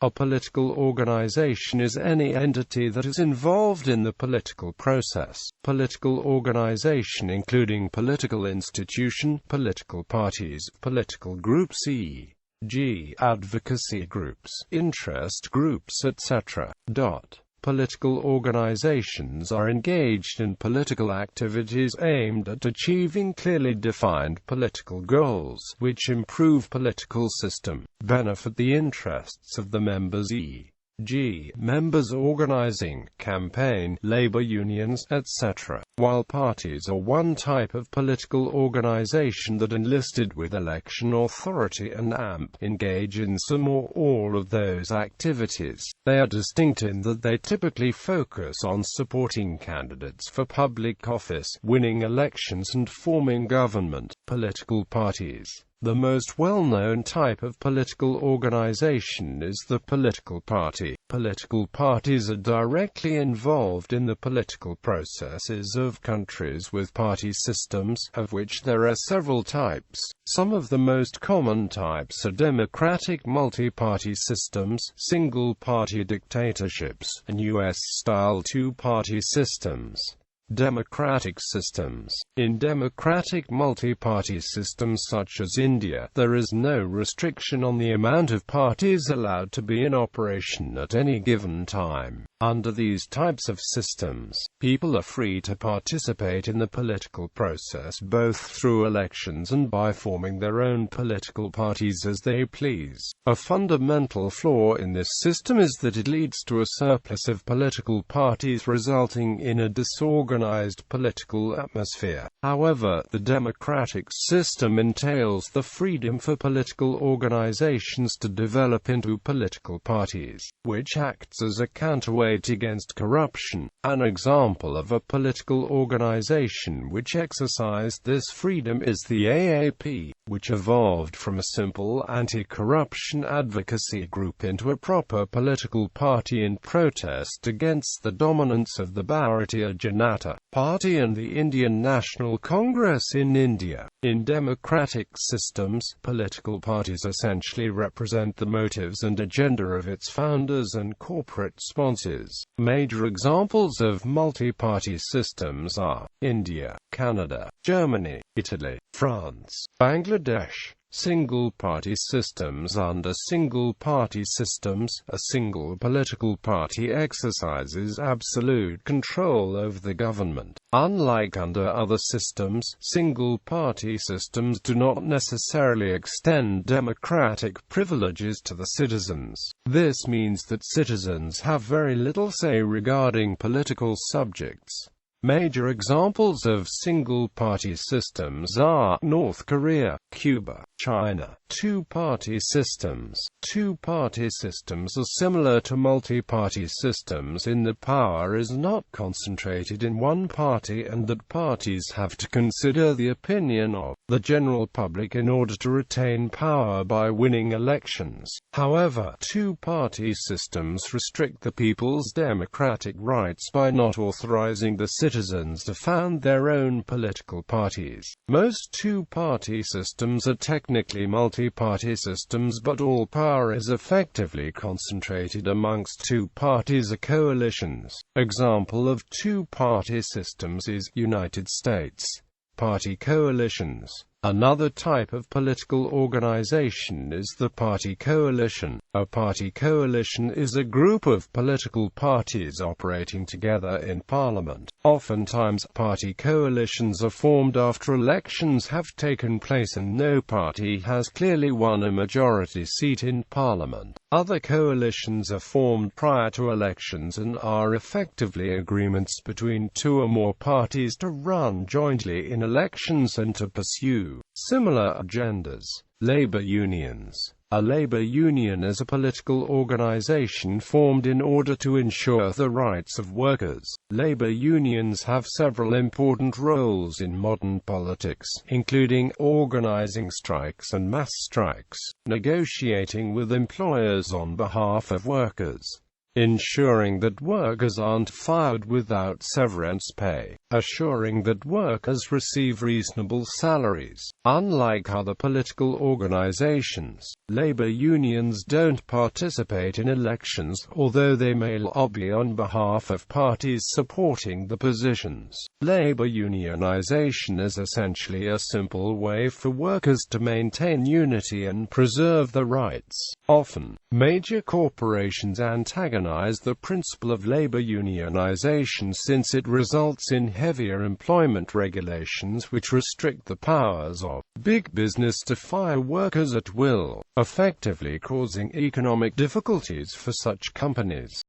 A political organization is any entity that is involved in the political process. Political organization including political institution, political parties, political groups e.g. advocacy groups, interest groups, etc. Political organizations are engaged in political activities aimed at achieving clearly defined political goals, which improve political system, benefit the interests of the members e.g. members organizing, campaign, labor unions, etc. While parties are one type of political organization that enlisted with election authority and engage in some or all of those activities, they are distinct in that they typically focus on supporting candidates for public office, winning elections and forming government. Political parties. The most well-known type of political organization is the political party. Political parties are directly involved in the political processes of countries with party systems, of which there are several types. Some of the most common types are democratic multi-party systems, single-party dictatorships, and US-style two-party systems. Democratic systems. In democratic multi-party systems such as India, there is no restriction on the amount of parties allowed to be in operation at any given time. Under these types of systems, people are free to participate in the political process both through elections and by forming their own political parties as they please. A fundamental flaw in this system is that it leads to a surplus of political parties resulting in a disorganized political atmosphere. However, the democratic system entails the freedom for political organizations to develop into political parties, which acts as a counterweight against corruption. An example of a political organization which exercised this freedom is the AAP, which evolved from a simple anti-corruption advocacy group into a proper political party in protest against the dominance of the Bharatiya Janata Party and the Indian National Congress in India. In democratic systems, political parties essentially represent the motives and agenda of its founders and corporate sponsors. Major examples of multi-party systems are India, Canada, Germany, Italy, France, Bangladesh. Single-party systems. Under single-party systems, a single political party exercises absolute control over the government. Unlike under other systems, single-party systems do not necessarily extend democratic privileges to the citizens. This means that citizens have very little say regarding political subjects. Major examples of single-party systems are North Korea, Cuba, China. Two-party systems. Two-party systems are similar to multi-party systems in that power is not concentrated in one party and that parties have to consider the opinion of the general public in order to retain power by winning elections. However, two-party systems restrict the people's democratic rights by not authorizing the citizens to found their own political parties. Most two-party systems are technically multi-party systems, but all power is effectively concentrated amongst two parties or coalitions. Example of two-party systems is United States. Party coalitions. Another type of political organization is the party coalition. A party coalition is a group of political parties operating together in parliament. Oftentimes, party coalitions are formed after elections have taken place and no party has clearly won a majority seat in parliament. Other coalitions are formed prior to elections and are effectively agreements between two or more parties to run jointly in elections and to pursue similar agendas. Labor unions. A labor union is a political organization formed in order to ensure the rights of workers. Labor unions have several important roles in modern politics, including organizing strikes and mass strikes, negotiating with employers on behalf of workers, ensuring that workers aren't fired without severance pay, assuring that workers receive reasonable salaries. Unlike other political organizations, labor unions don't participate in elections, although they may lobby on behalf of parties supporting the positions. Labor unionization is essentially a simple way for workers to maintain unity and preserve their rights. Often, major corporations antagonize the principle of labor unionization since it results in heavier employment regulations which restrict the powers of big business to fire workers at will, effectively causing economic difficulties for such companies.